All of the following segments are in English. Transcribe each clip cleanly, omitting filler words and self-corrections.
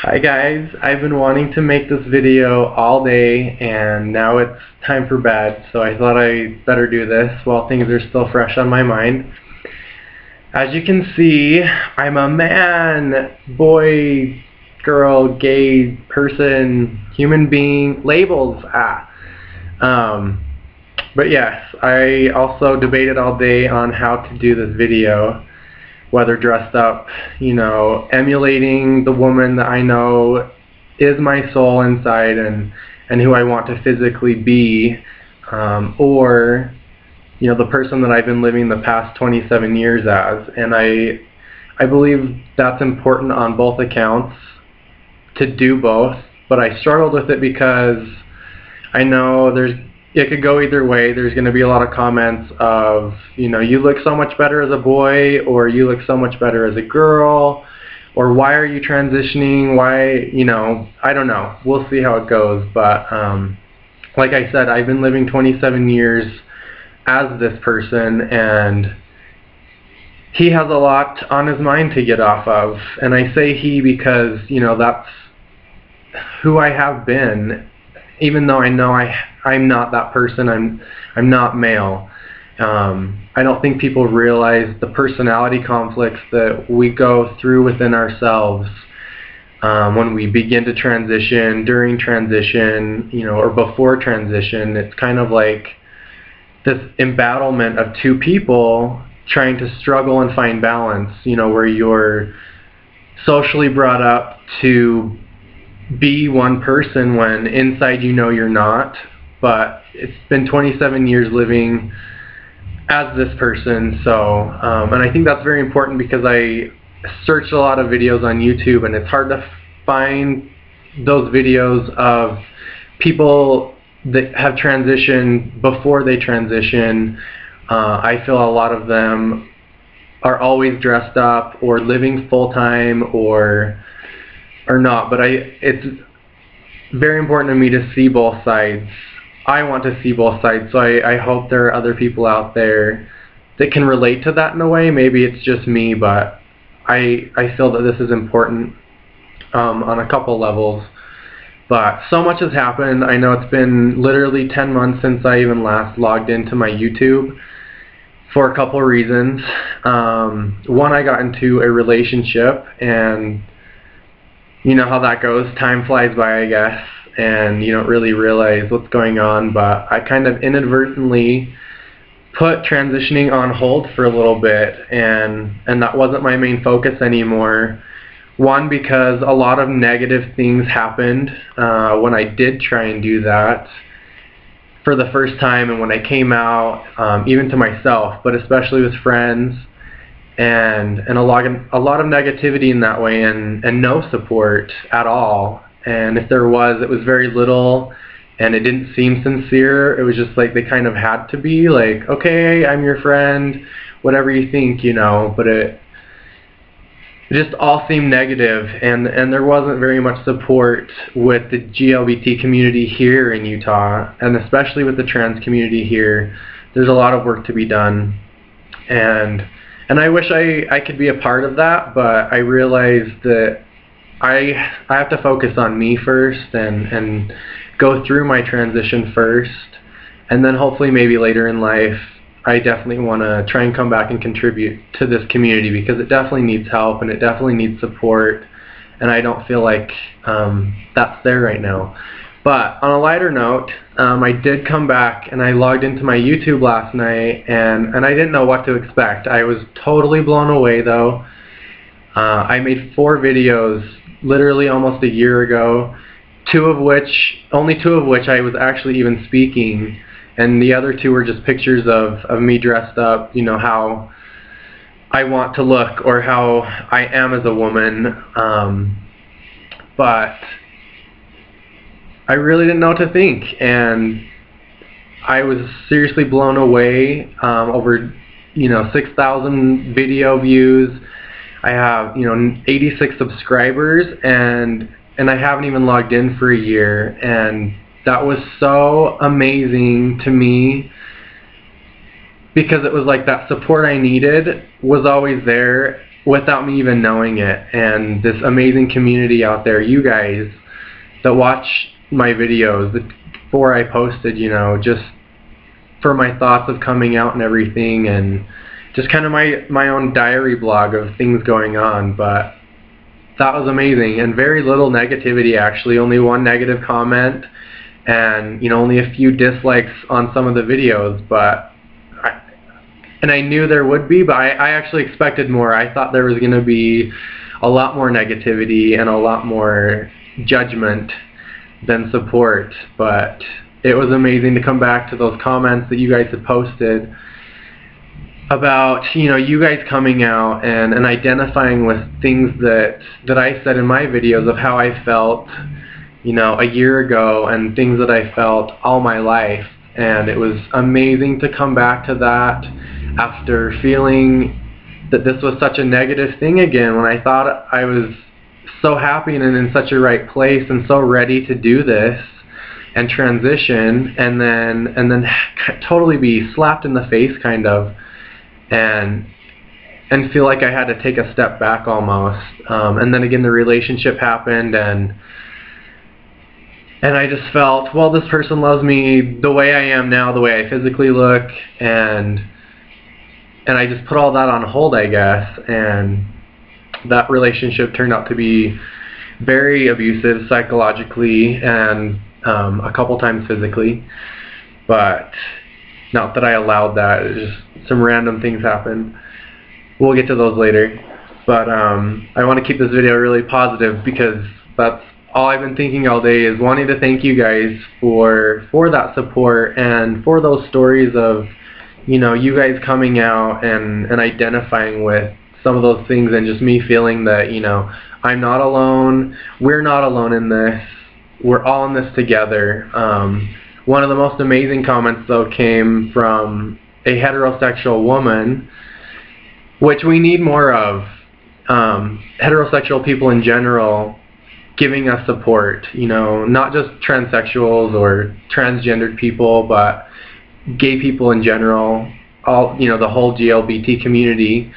Hi guys, I've been wanting to make this video all day and now it's time for bed, so I thought I better do this while things are still fresh on my mind. As you can see, I'm a man, boy, girl, gay, person, human being, labels, But yes, I also debated all day on how to do this video. Whether dressed up, emulating the woman that I know is my soul inside and who I want to physically be, or the person that I've been living the past 27 years as. And I believe that's important on both accounts to do both, but I struggled with it because I know it could go either way. There's going to be a lot of comments of, you look so much better as a boy, or you look so much better as a girl, or why are you transitioning, why, I don't know. We'll see how it goes, but like I said, I've been living 27 years as this person, and he has a lot on his mind to get off of, and I say he because, that's who I have been, even though I know I'm not that person. I'm not male. I don't think people realize the personality conflicts that we go through within ourselves when we begin to transition, during transition, or before transition. It's kind of like this embattlement of two people trying to struggle and find balance, where you're socially brought up to be one person when inside you're not. But it's been 27 years living as this person, so and I think that's very important because I searched a lot of videos on YouTube and it's hard to find those videos of people that have transitioned before they transition. I feel a lot of them are always dressed up or living full-time or not, but it's very important to me to see both sides. I want to see both sides, so I hope there are other people out there that can relate to that in a way. Maybe it's just me, but I feel that this is important on a couple levels. But so much has happened. I know it's been literally 10 months since I even last logged into my YouTube for a couple reasons. One, I got into a relationship, and you know how that goes. Time flies by, I guess, and you don't really realize what's going on. But I kind of inadvertently put transitioning on hold for a little bit, and that wasn't my main focus anymore. One, because a lot of negative things happened when I did try and do that for the first time, and when I came out, even to myself, but especially with friends, and a lot of negativity in that way, and no support at all. And if there was, it was very little, and it didn't seem sincere. It was just like they kind of had to be like, okay, I'm your friend, whatever you think, but it just all seemed negative, and there wasn't very much support with the GLBT community here in Utah, and especially with the trans community here. There's a lot of work to be done, and I wish I could be a part of that, but I realized that I have to focus on me first and go through my transition first, and then hopefully maybe later in life I definitely want to try and come back and contribute to this community, because it definitely needs help and it definitely needs support, and I don't feel like that's there right now. But on a lighter note, I did come back and I logged into my YouTube last night, and I didn't know what to expect. I was totally blown away though. I made 4 videos literally almost a year ago, only two of which I was actually even speaking, and the other 2 were just pictures of me dressed up, how I want to look or how I am as a woman. But I really didn't know what to think, and I was seriously blown away. Over 6,000 video views. I have 86 subscribers, and I haven't even logged in for a year, and that was so amazing to me, because it was like that support I needed was always there, without me even knowing it. And this amazing community out there, you guys that watch my videos before I posted, you know, just for my thoughts of coming out and everything, and just kind of my own diary blog of things going on. But that was amazing, and very little negativity actually, only one negative comment, and you know, only a few dislikes on some of the videos. But I knew there would be, but I actually expected more. I thought there was going to be a lot more negativity and a lot more judgment than support. But it was amazing to come back to those comments that you guys had posted about, you know, you guys coming out and identifying with things that I said in my videos of how I felt, you know, a year ago, and things that I felt all my life. And it was amazing to come back to that after feeling that this was such a negative thing again, when I thought I was so happy and in such a right place and so ready to do this and transition, and then totally be slapped in the face kind of, and feel like I had to take a step back almost. And then again the relationship happened, and I just felt, well, this person loves me the way I am now, the way I physically look, and I just put all that on hold, I guess. And that relationship turned out to be very abusive psychologically, and a couple times physically. But not that I allowed that, it was just some random things happened. We'll get to those later. But I want to keep this video really positive, because that's all I've been thinking all day, is wanting to thank you guys for that support and for those stories of, you know, you guys coming out and identifying with some of those things, and just me feeling that, you know, I'm not alone, we're not alone in this, we're all in this together. One of the most amazing comments though came from a heterosexual woman, which we need more of, heterosexual people in general giving us support, you know, not just transsexuals or transgendered people, but gay people in general, all, you know, the whole GLBT community.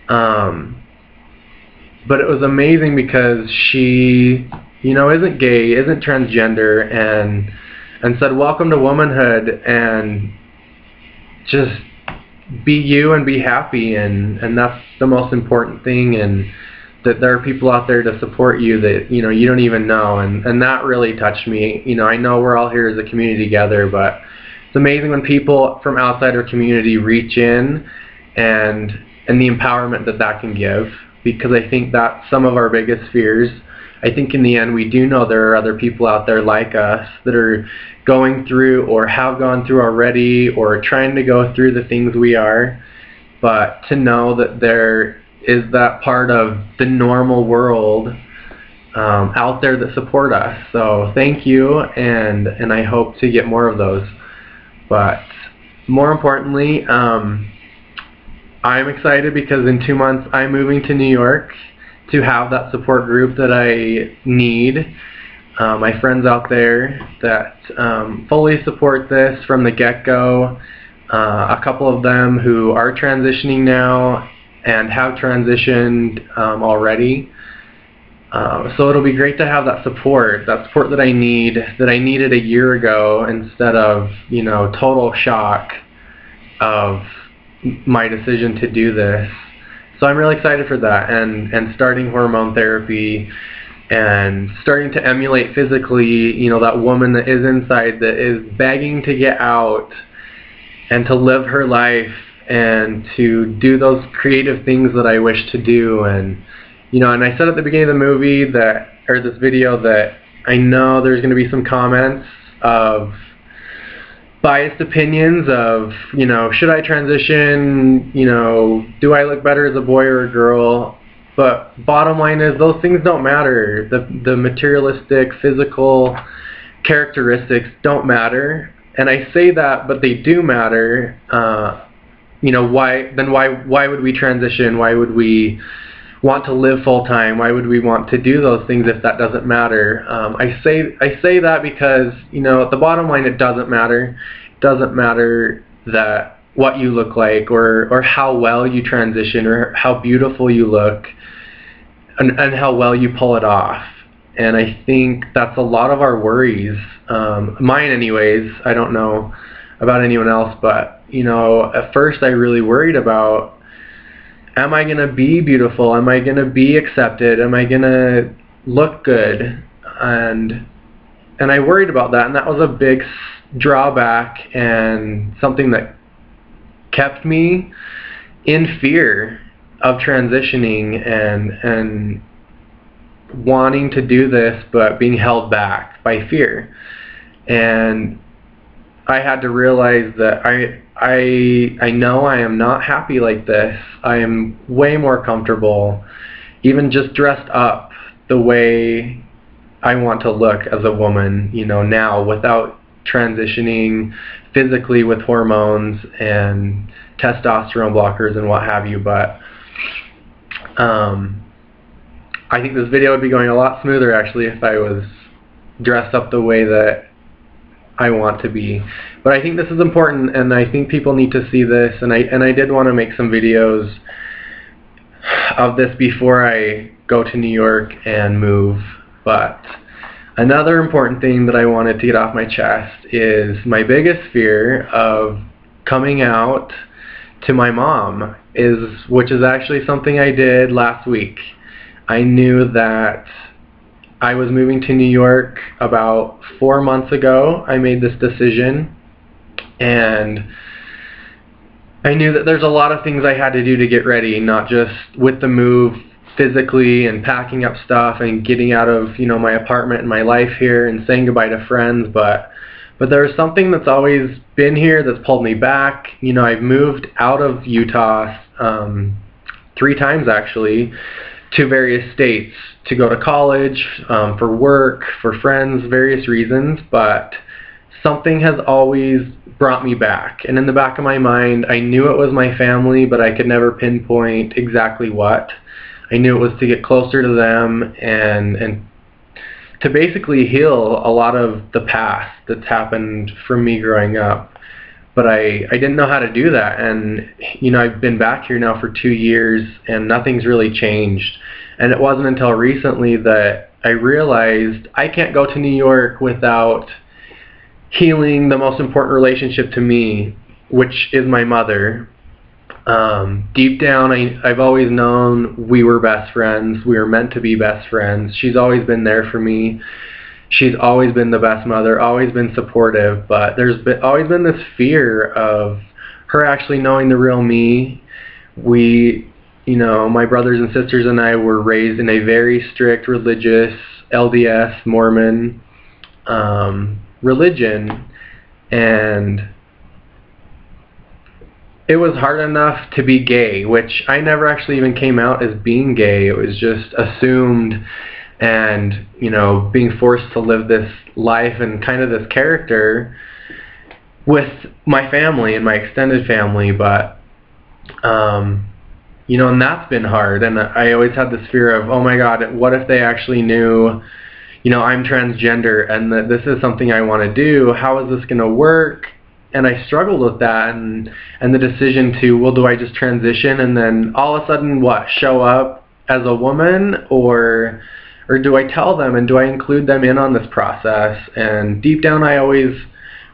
But it was amazing because she, you know, isn't gay, isn't transgender, and said, welcome to womanhood, and just be you and be happy, and that's the most important thing, and that there are people out there to support you that, you know, you don't even know, and that really touched me. You know, I know we're all here as a community together, but it's amazing when people from outside our community reach in, and the empowerment that can give, because I think that's some of our biggest fears. I think in the end we do know there are other people out there like us that are going through or have gone through already or trying to go through the things we are, but to know that there is that part of the normal world out there that support us. So thank you, and I hope to get more of those. But more importantly, I'm excited because in 2 months I'm moving to New York to have that support group that I need. My friends out there that fully support this from the get-go. A couple of them who are transitioning now and have transitioned already. So it'll be great to have that support that I need, that I needed a year ago, instead of, you know, total shock of my decision to do this. So I'm really excited for that, and starting hormone therapy and starting to emulate physically, you know, that woman that is inside, that is begging to get out and to live her life and to do those creative things that I wish to do. And, you know, and I said at the beginning of the movie that, or this video, that I know there's going to be some comments of biased opinions of, you know, should I transition, you know, do I look better as a boy or a girl? But bottom line is, those things don't matter. The materialistic, physical characteristics don't matter. And I say that, but they do matter. You know, why would we transition? Why would we want to live full time? Why would we want to do those things if that doesn't matter? I say that because, you know, at the bottom line, it doesn't matter. It doesn't matter that what you look like, or how well you transition, or how beautiful you look, and how well you pull it off. And I think that's a lot of our worries, mine anyways. I don't know about anyone else, but at first I really worried about, am I going to be beautiful? Am I going to be accepted? Am I going to look good? And I worried about that, and that was a big drawback and something that kept me in fear of transitioning and wanting to do this, but being held back by fear. And I had to realize that I know I am not happy like this. I am way more comfortable even just dressed up the way I want to look as a woman, now, without transitioning physically with hormones and testosterone blockers and what have you. But I think this video would be going a lot smoother actually if I was dressed up the way that I want to be. But I think this is important, and I think people need to see this, and I did want to make some videos of this before I go to New York and move. But another important thing that I wanted to get off my chest is my biggest fear of coming out to my mom, which is actually something I did last week. I knew that I was moving to New York about 4 months ago. I made this decision, and I knew that there's a lot of things I had to do to get ready, not just with the move physically and packing up stuff and getting out of my apartment and my life here and saying goodbye to friends, but there's something that's always been here that's pulled me back. I've moved out of Utah 3 times actually, to various states to go to college, for work, for friends, various reasons, but something has always brought me back. And in the back of my mind, I knew it was my family, but I could never pinpoint exactly what. I knew it was to get closer to them and to basically heal a lot of the past that's happened from me growing up. But I didn't know how to do that, and I've been back here now for 2 years and nothing's really changed. And it wasn't until recently that I realized I can't go to New York without healing the most important relationship to me, which is my mother. Deep down, I've always known we were best friends. We were meant to be best friends. She's always been there for me. She's always been the best mother, always been supportive, but there's always been this fear of her actually knowing the real me. My brothers and sisters and I were raised in a very strict religious LDS Mormon religion, and it was hard enough to be gay, which I never actually even came out as being gay. It was just assumed, and being forced to live this life and kind of this character with my family and my extended family. But and that's been hard, and I always had this fear of, oh my God, what if they actually knew I'm transgender and that this is something I want to do? How is this going to work? And I struggled with that, and the decision to, well, do I just transition and then all of a sudden show up as a woman, or do I tell them, and do I include them in on this process? And deep down I always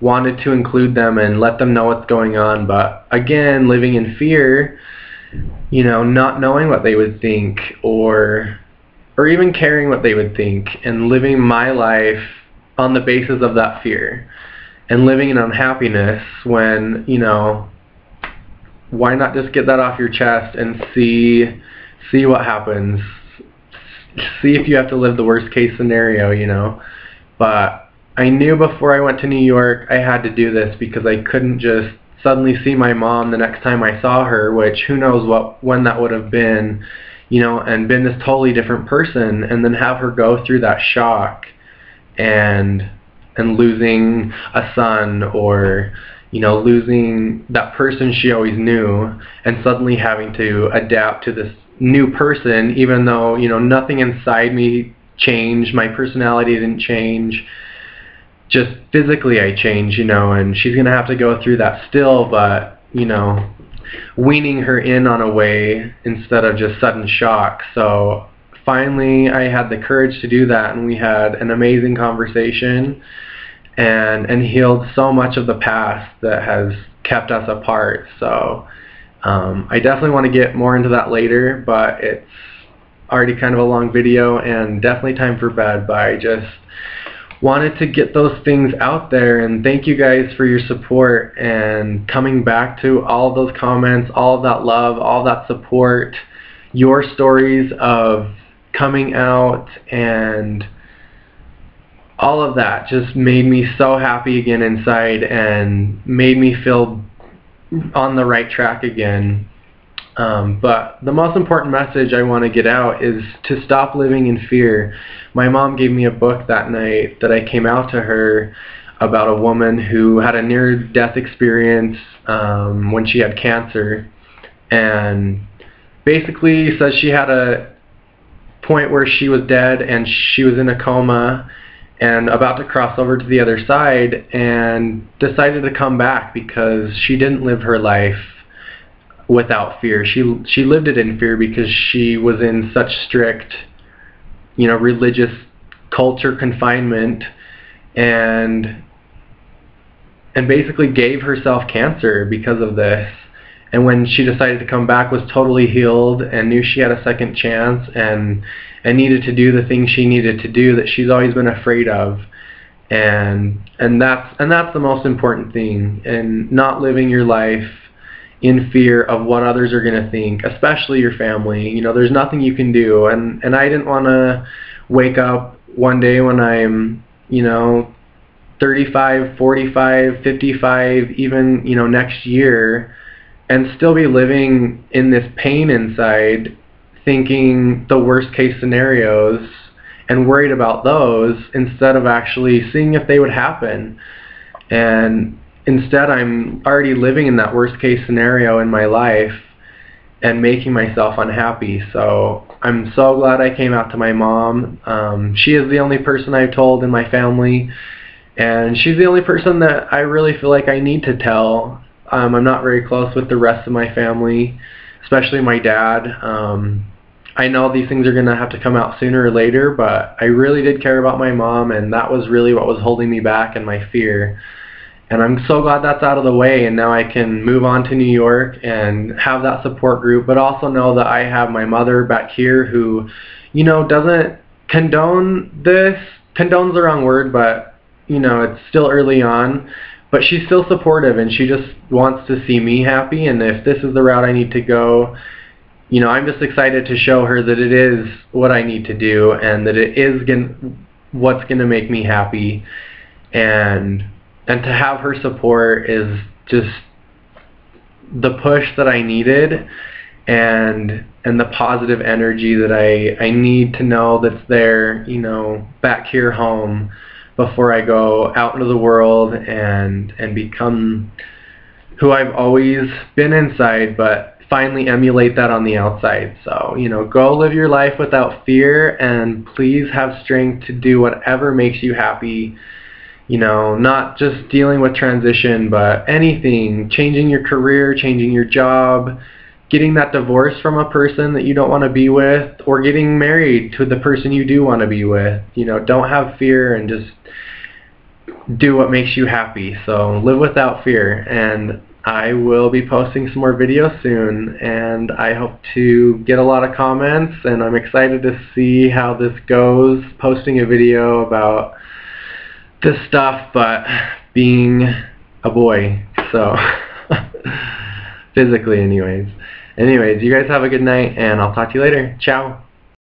wanted to include them and let them know what's going on, but again, living in fear, not knowing what they would think, or even caring what they would think, and living my life on the basis of that fear, and living in unhappiness when, why not just get that off your chest and see what happens? See if you have to live the worst case scenario, But I knew before I went to New York I had to do this, because I couldn't just suddenly see my mom the next time I saw her, which who knows when that would have been, and been this totally different person, and then have her go through that shock and losing a son, or losing that person she always knew, and suddenly having to adapt to this new person, even though nothing inside me changed, my personality didn't change, just physically I changed, and she's gonna have to go through that still. But you know, weaning her in on a way instead of just sudden shock. So finally I had the courage to do that, and we had an amazing conversation and healed so much of the past that has kept us apart. So I definitely want to get more into that later, but it's already kind of a long video and definitely time for bed. But I just wanted to get those things out there, and thank you guys for your support and coming back to all of those comments, all of that love, all that support, your stories of coming out, and all of that just made me so happy again inside and made me feel on the right track again. But the most important message I want to get out is to stop living in fear. My mom gave me a book that night that I came out to her about a woman who had a near-death experience when she had cancer, and basically says she had a point where she was dead and she was in a coma and about to cross over to the other side, and decided to come back because she didn't live her life without fear. She lived it in fear because she was in such strict, you know, religious culture confinement, and basically gave herself cancer because of this. And when she decided to come back, was totally healed and knew she had a second chance, and needed to do the things she needed to do that she's always been afraid of. And that's the most important thing, and not living your life in fear of what others are going to think, especially your family. You know, there's nothing you can do, and I didn't want to wake up one day when I'm, you know, 35, 45, 55, even, you know, next year, and still be living in this pain inside, thinking the worst case scenarios and worried about those instead of actually seeing if they would happen. And instead I'm already living in that worst case scenario in my life and making myself unhappy. So I'm so glad I came out to my mom. She is the only person I've told in my family, and she's the only person that I really feel like I need to tell. I'm not very close with the rest of my family, especially my dad. I know these things are going to have to come out sooner or later, but I really did care about my mom, and that was really what was holding me back and my fear. And I'm so glad that's out of the way, and now I can move on to New York and have that support group, but also know that I have my mother back here who, you know, doesn't condone this. Condone's the wrong word, but, you know, it's still early on. But she's still supportive, and she just wants to see me happy, and if this is the route I need to go, you know, I'm just excited to show her that it is what I need to do, and that it is what's going to make me happy. And to have her support is just the push that I needed, and the positive energy that I need to know that's there, you know, back here home, before I go out into the world and become who I've always been inside, but finally emulate that on the outside. So, you know, go live your life without fear, and please have strength to do whatever makes you happy. You know, not just dealing with transition, but anything, changing your career, changing your job, getting that divorce from a person that you don't want to be with, or getting married to the person you do want to be with. You know, don't have fear and just do what makes you happy. So live without fear, and I will be posting some more videos soon, and I hope to get a lot of comments, and I'm excited to see how this goes, posting a video about this stuff, but being a boy, so physically anyways, you guys have a good night, and I'll talk to you later. Ciao.